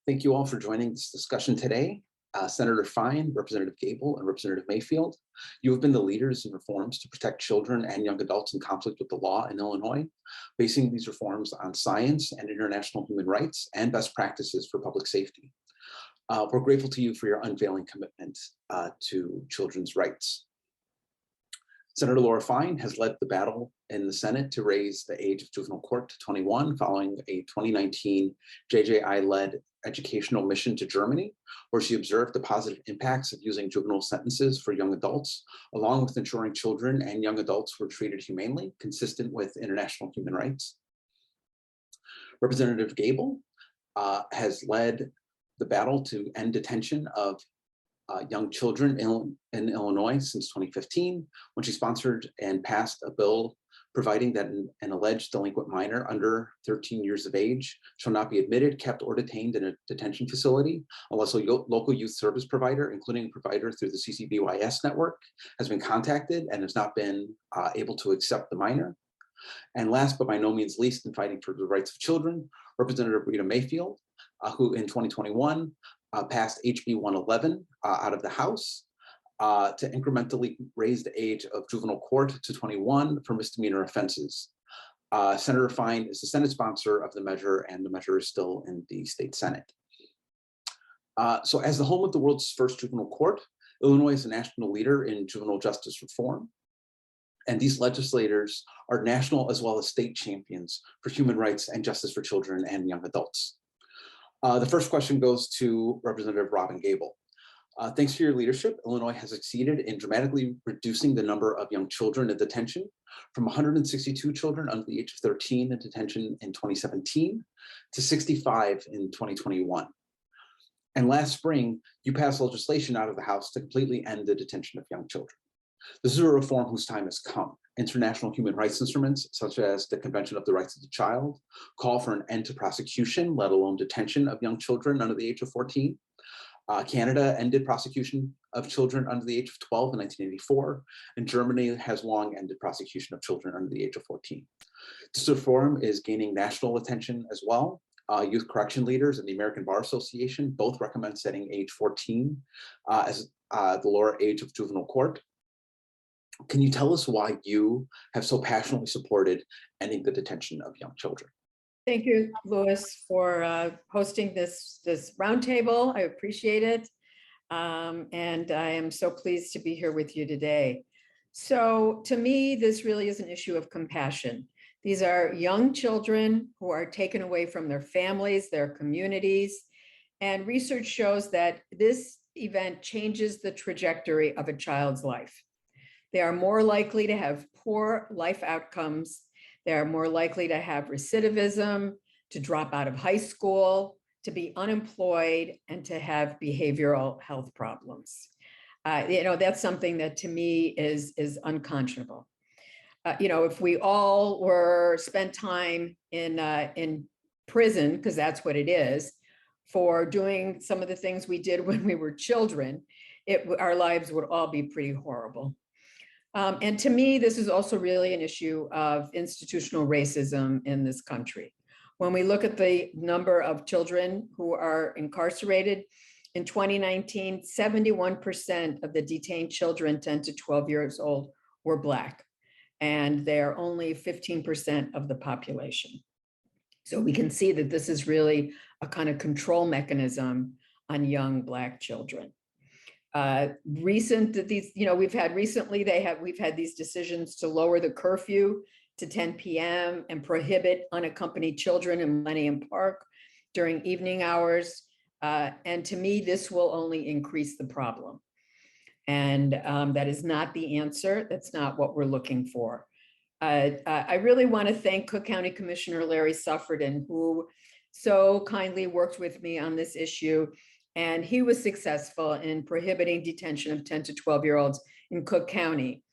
Thank you all for joining this discussion today. Senator Fine, Representative Gabel, and Representative Mayfield, you have been the leaders in reforms to protect children and young adults in conflict with the law in Illinois, basing these reforms on science and international human rights and best practices for public safety. We're grateful to you for your unfailing commitment to children's rights. Senator Laura Fine has led the battle in the Senate to raise the age of juvenile court to 21 following a 2019 JJI-led educational mission to Germany, where she observed the positive impacts of using juvenile sentences for young adults, along with ensuring children and young adults were treated humanely, consistent with international human rights. Representative Gabel has led the battle to end detention of young children in Illinois since 2015, when she sponsored and passed a bill providing that an alleged delinquent minor under 13 years of age shall not be admitted, kept, or detained in a detention facility unless a local youth service provider, including a provider through the CCBYS network, has been contacted and has not been able to accept the minor. And last but by no means least, in fighting for the rights of children, Representative Rita Mayfield, who in 2021 passed HB 111 out of the House to incrementally raise the age of juvenile court to 21 for misdemeanor offenses. Senator Fine is the Senate sponsor of the measure, and the measure is still in the state Senate. So as the home of the world's first juvenile court, Illinois is a national leader in juvenile justice reform. And these legislators are national as well as state champions for human rights and justice for children and young adults. The first question goes to Representative Robyn Gabel. Thanks for your leadership, Illinois has succeeded in dramatically reducing the number of young children in detention from 162 children under the age of 13 in detention in 2017 to 65 in 2021. And last spring, you passed legislation out of the House to completely end the detention of young children. This is a reform whose time has come. International human rights instruments, such as the Convention of the Rights of the Child, call for an end to prosecution, let alone detention of young children under the age of 14. Canada ended prosecution of children under the age of 12 in 1984, and Germany has long ended prosecution of children under the age of 14. This reform is gaining national attention as well. Youth correction leaders and the American Bar Association both recommend setting age 14 as the lower age of juvenile court. Can you tell us why you have so passionately supported ending the detention of young children? Thank you, Louis, for hosting this roundtable. I appreciate it. And I am so pleased to be here with you today. So to me, this really is an issue of compassion. These are young children who are taken away from their families, their communities, and research shows that this event changes the trajectory of a child's life. They are more likely to have poor life outcomes. They are more likely to have recidivism, to drop out of high school, to be unemployed, and to have behavioral health problems. That's something that to me is unconscionable. If we all were spent time in prison, because that's what it is, for doing some of the things we did when we were children, our lives would all be pretty horrible. And to me, this is also really an issue of institutional racism in this country. When we look at the number of children who are incarcerated, in 2019, 71% of the detained children 10 to 12 years old were Black, and they're only 15% of the population. So we can see that this is really a kind of control mechanism on young Black children. We've had these decisions to lower the curfew to 10 p.m. and prohibit unaccompanied children in Millennium Park during evening hours. And to me, this will only increase the problem. And that is not the answer. That's not what we're looking for. I really want to thank Cook County Commissioner Larry Suffredin, who so kindly worked with me on this issue. And he was successful in prohibiting detention of 10 to 12-year-olds in Cook County,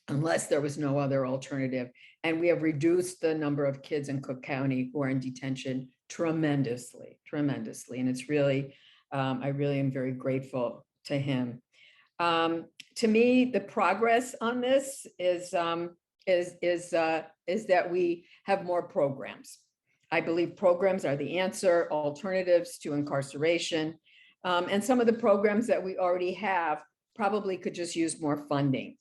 unless there was no other alternative. And we have reduced the number of kids in Cook County who are in detention tremendously. And it's really, I really am very grateful to him. To me, the progress on this is that we have more programs. I believe programs are the answer, alternatives to incarceration. And some of the programs that we already have probably could just use more funding,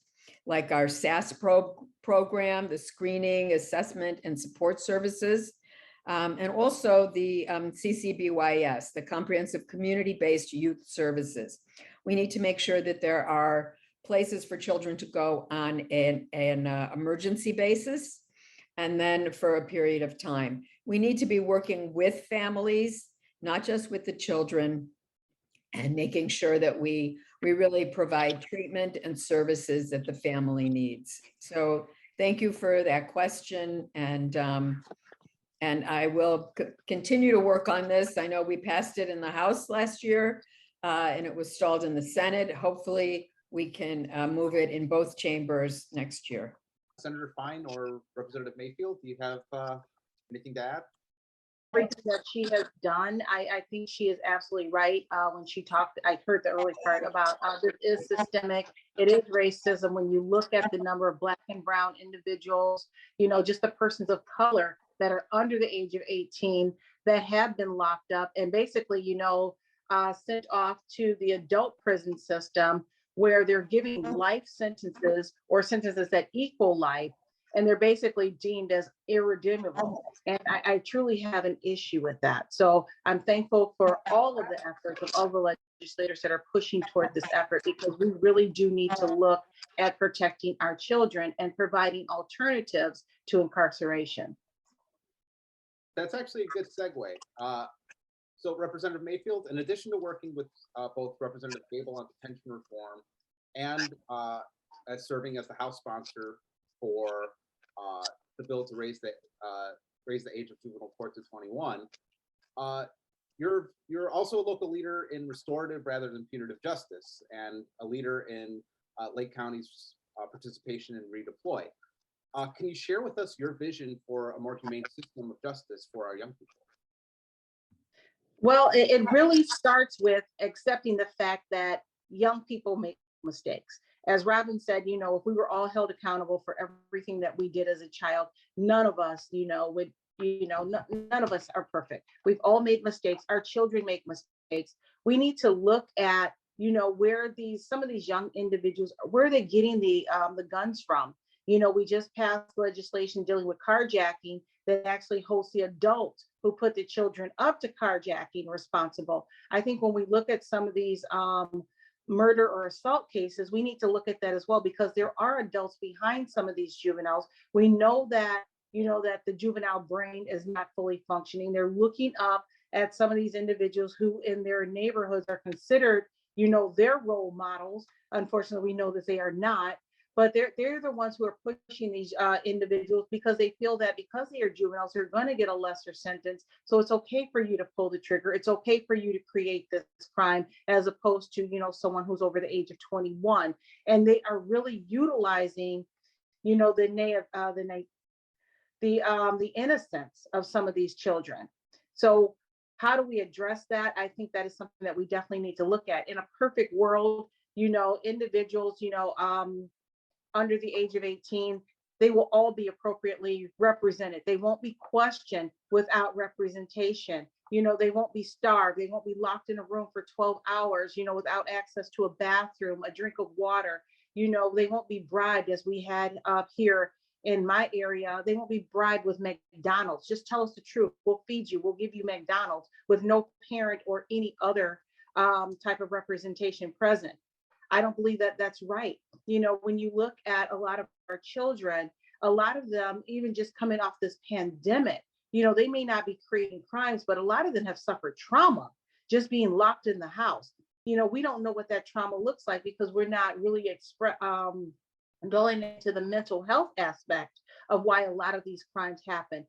like our SAS program, the screening, assessment, and support services, and also the CCBYS, the Comprehensive Community-Based Youth Services. We need to make sure that there are places for children to go on an emergency basis, and then for a period of time. We need to be working with families, not just with the children, and making sure that we really provide treatment and services that the family needs. So thank you for that question. And I will continue to work on this. I know we passed it in the House last year, and it was stalled in the Senate. Hopefully we can move it in both chambers next year. Senator Klein or Representative Mayfield, do you have anything to add? Everything that she has done, I think she is absolutely right. When she talked, I heard the early part about this is systemic. It is racism. When you look at the number of Black and brown individuals, just the persons of color that are under the age of 18 that have been locked up and basically, sent off to the adult prison system where they're giving life sentences or sentences that equal life, and they're basically deemed as irredeemable. And I truly have an issue with that. So I'm thankful for all of the efforts of all the legislators that are pushing toward this effort, because we really do need to look at protecting our children and providing alternatives to incarceration. That's actually a good segue. So Representative Mayfield, in addition to working with both Representative Gabel on detention reform and as serving as the House sponsor for the bill to raise the age of juvenile court to 21, you're also a local leader in restorative rather than punitive justice, and a leader in Lake County's participation in redeploy. Can you share with us your vision for a more humane system of justice for our young people? Well, it really starts with accepting the fact that young people make mistakes. As Robyn said, if we were all held accountable for everything that we did as a child, none of us, would, none of us are perfect. We've all made mistakes. Our children make mistakes. We need to look at, where some of these young individuals, where are they getting the guns from? We just passed legislation dealing with carjacking that actually holds the adults who put the children up to carjacking responsible. I think when we look at some of these murder or assault cases, we need to look at that as well, because there are adults behind some of these juveniles. We know that, that the juvenile brain is not fully functioning. They're looking up at some of these individuals who in their neighborhoods are considered, their role models. Unfortunately, we know that they are not. But they're the ones who are pushing these individuals, because they feel that because they are juveniles, they're going to get a lesser sentence. So it's okay for you to pull the trigger. It's okay for you to create this crime, as opposed to, someone who's over the age of 21. And they are really utilizing, the innocence of some of these children. So how do we address that? I think that is something that we definitely need to look at. In a perfect world, individuals, under the age of 18, they will all be appropriately represented. They won't be questioned without representation. They won't be starved. They won't be locked in a room for 12 hours, without access to a bathroom, a drink of water. They won't be bribed, as we had up here in my area. They won't be bribed with McDonald's. Just tell us the truth. We'll feed you. We'll give you McDonald's, with no parent or any other type of representation present. I don't believe that that's right. When you look at a lot of our children, a lot of them, even just coming off this pandemic, they may not be creating crimes, but a lot of them have suffered trauma just being locked in the house. We don't know what that trauma looks like, because we're not really going into the mental health aspect of why a lot of these crimes happen.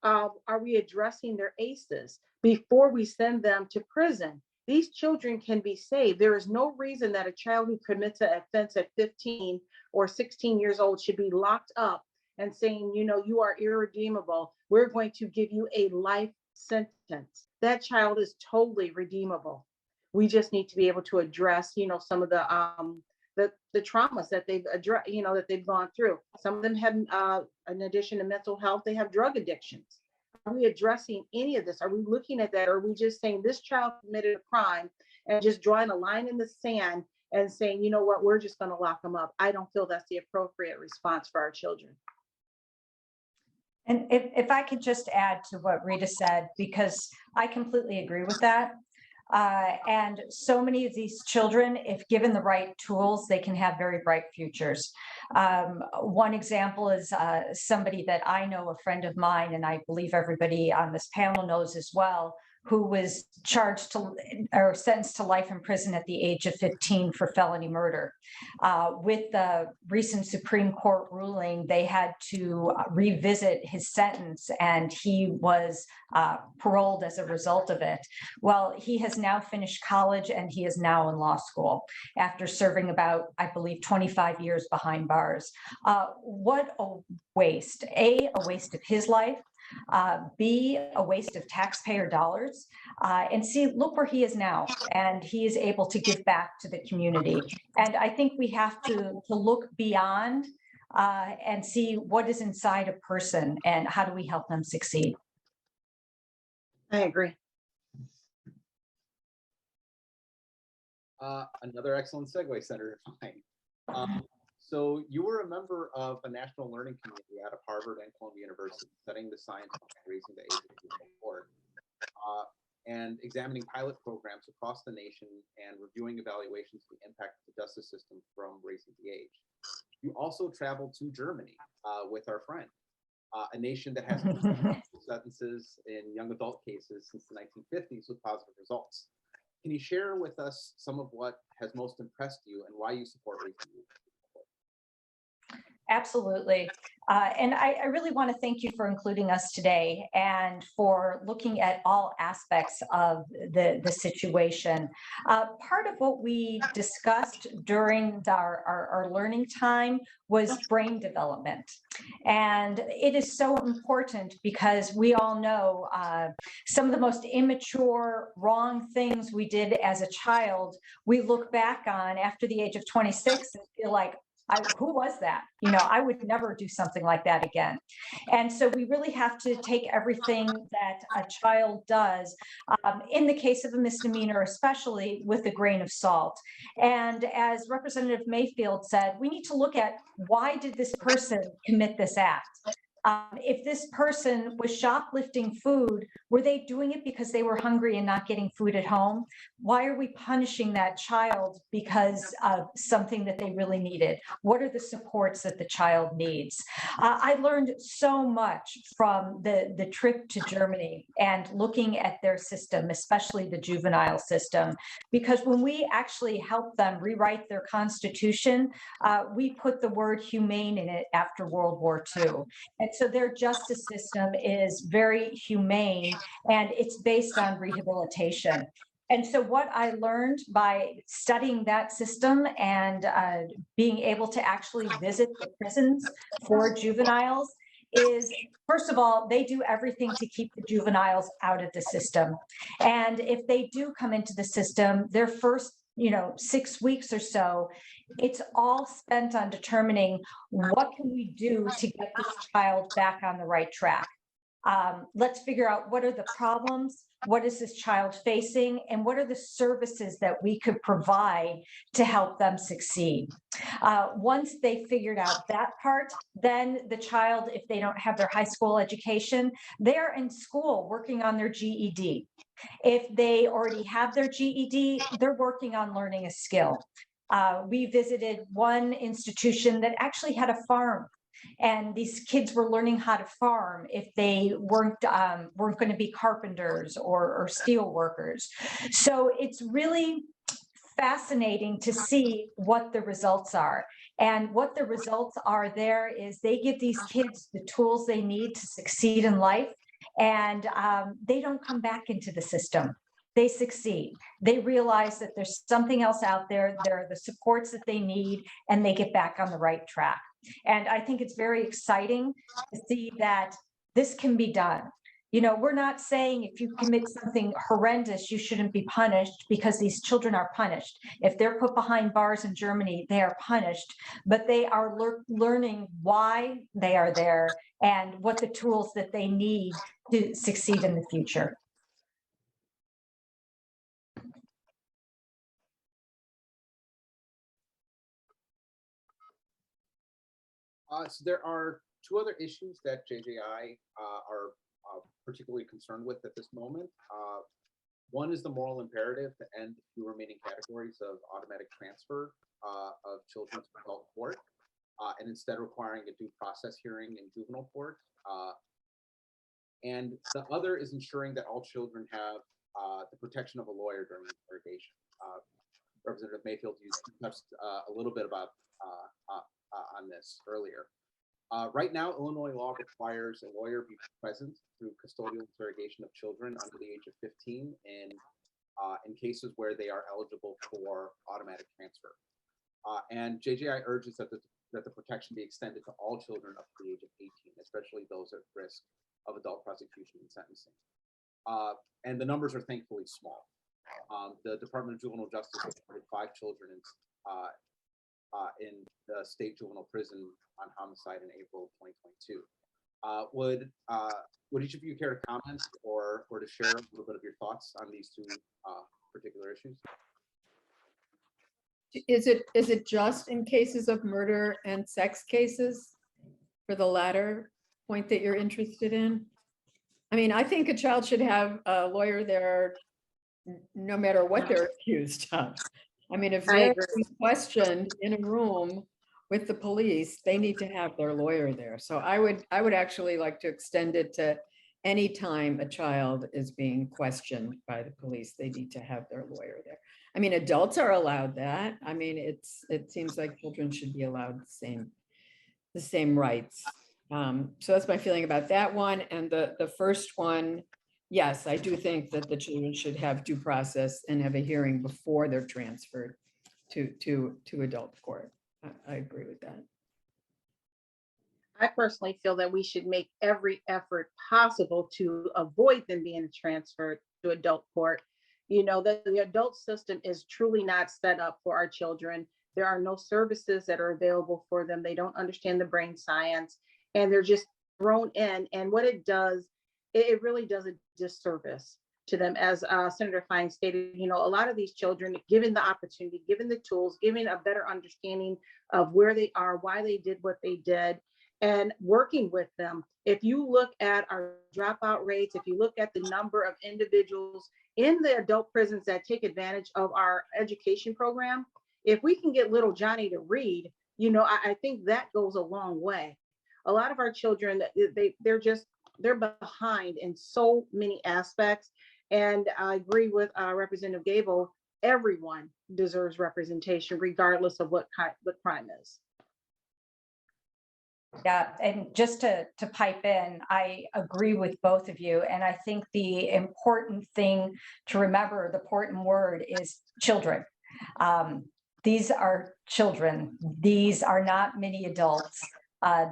Are we addressing their ACEs before we send them to prison? These children can be saved. There is no reason that a child who commits an offense at 15 or 16 years old should be locked up and saying, you are irredeemable. We're going to give you a life sentence. That child is totally redeemable. We just need to be able to address, some of the traumas that they've addressed, that they've gone through. Some of them have, in addition to mental health, they have drug addictions. Are we addressing any of this? Are we looking at that? Or are we just saying this child committed a crime and just drawing a line in the sand and saying, you know what, we're just going to lock them up? I don't feel that's the appropriate response for our children. And if I could just add to what Rita said, because I completely agree with that. And so many of these children, if given the right tools, they can have very bright futures. One example is somebody that I know, a friend of mine, and I believe everybody on this panel knows as well, who was charged to or sentenced to life in prison at the age of 15 for felony murder. With the recent Supreme Court ruling, they had to revisit his sentence, and he was paroled as a result of it. Well, he has now finished college and he is now in law school after serving about, I believe, 25 years behind bars. What a waste. A waste of his life. B, a waste of taxpayer dollars, and C, look where he is now, and he is able to give back to the community. And I think we have to look beyond and see what is inside a person and how do we help them succeed. I agree. Another excellent segue, Senator Klein. So you were a member of a national learning community out of Harvard and Columbia University, studying the science of raising the age of people forward, and examining pilot programs across the nation and reviewing evaluations of the impact of the justice system from raising the age. You also traveled to Germany with our friend, a nation that has sentences in young adult cases since the 1950s with positive results. Can you share with us some of what has most impressed you and why you support raising the age? Absolutely. And I really want to thank you for including us today and for looking at all aspects of the situation. Part of what we discussed during our learning time was brain development. And it is so important because we all know some of the most immature, wrong things we did as a child, we look back on after the age of 26 and feel like, who was that? You know, I would never do something like that again. And so we really have to take everything that a child does, in the case of a misdemeanor, especially, with a grain of salt. And as Representative Mayfield said, we need to look at why did this person commit this act? If this person was shoplifting food, were they doing it because they were hungry and not getting food at home? Why are we punishing that child because of something that they really needed? What are the supports that the child needs? I learned so much from the trip to Germany and looking at their system, especially the juvenile system, because when we actually helped them rewrite their constitution, we put the word humane in it after World War II. And so their justice system is very humane and it's based on rehabilitation. And so what I learned by studying that system and being able to actually visit the prisons for juveniles is, first of all, they do everything to keep the juveniles out of the system. And if they do come into the system, their first 6 weeks or so, it's all spent on determining what can we do to get this child back on the right track. Let's figure out what are the problems, what is this child facing, and what are the services that we could provide to help them succeed. Once they figured out that part, then the child, if they don't have their high school education, they're in school working on their GED. If they already have their GED, they're working on learning a skill. We visited one institution that actually had a farm, and these kids were learning how to farm if they weren't going to be carpenters or steel workers. So it's really fascinating to see what the results are. And what the results are there is they give these kids the tools they need to succeed in life, and they don't come back into the system. They succeed. They realize that there's something else out there. There are the supports that they need, and they get back on the right track. And I think it's very exciting to see that this can be done. You know, we're not saying if you commit something horrendous, you shouldn't be punished, because these children are punished. If they're put behind bars in Germany, they are punished, but they are learning why they are there and what the tools that they need to succeed in the future. So there are two other issues that JJI are particularly concerned with at this moment. One is the moral imperative to end the two remaining categories of automatic transfer of children to adult court, and instead requiring a due process hearing in juvenile court. And the other is ensuring that all children have the protection of a lawyer during interrogation. Representative Mayfield, you touched a little bit about on this earlier. Right now, Illinois law requires a lawyer be present through custodial interrogation of children under the age of 15 in cases where they are eligible for automatic transfer. And JJI urges that the protection be extended to all children up to the age of 18, especially those at risk of adult prosecution and sentencing. And the numbers are thankfully small. The Department of Juvenile Justice reported 5 children in the state juvenile prison on homicide in April of 2022. Would each of you care to comment or to share a little bit of your thoughts on these two particular issues? Is it just in cases of murder and sex cases for the latter point that you're interested in? I mean, I think a child should have a lawyer there no matter what they're accused of. I mean, if they're questioned in a room with the police, they need to have their lawyer there. So I would actually like to extend it to any time a child is being questioned by the police, they need to have their lawyer there. I mean, adults are allowed that. I mean, it seems like children should be allowed the same rights. So that's my feeling about that one. And the first one, yes, I do think that the children should have due process and have a hearing before they're transferred to adult court. I agree with that. I personally feel that we should make every effort possible to avoid them being transferred to adult court. You know, the adult system is truly not set up for our children. There are no services that are available for them. They don't understand the brain science, and they're just thrown in. And what it does, it really does a disservice to them. As Senator Klein stated, you know, a lot of these children, given the opportunity, given the tools, given a better understanding of where they are, why they did what they did, and working with them. If you look at our dropout rates, if you look at the number of individuals in the adult prisons that take advantage of our education program, if we can get little Johnny to read, I think that goes a long way. A lot of our children, they're behind in so many aspects. And I agree with Representative Gabel, everyone deserves representation regardless of what crime is. Yeah, and just to pipe in, I agree with both of you. And I think the important thing to remember, the important word is children. These are children. These are not mini adults.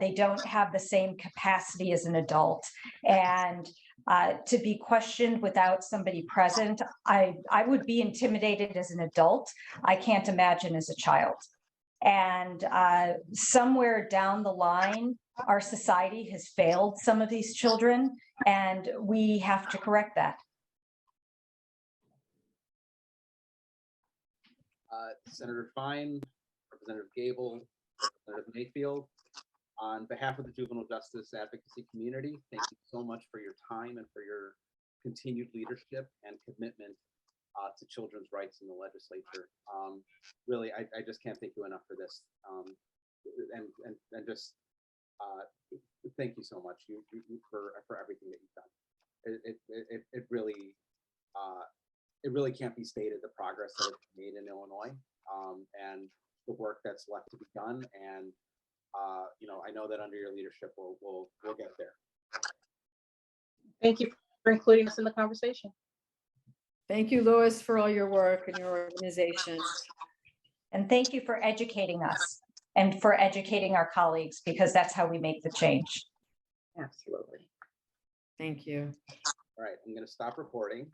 They don't have the same capacity as an adult. And to be questioned without somebody present, I would be intimidated as an adult. I can't imagine as a child. And somewhere down the line, our society has failed some of these children, and we have to correct that. Senator Klein, Representative Gabel, Representative Mayfield, on behalf of the juvenile justice advocacy community, thank you so much for your time and for your continued leadership and commitment to children's rights in the legislature. Really, I just can't thank you enough for this. And just thank you so much for everything that you've done. It really can't be stated the progress that it's made in Illinois, and the work that's left to be done. And I know that under your leadership, we'll get there. Thank you for including us in the conversation. Thank you, Louis, for all your work and your organization. And thank you for educating us and for educating our colleagues, because that's how we make the change. Absolutely. Thank you. All right, I'm going to stop recording.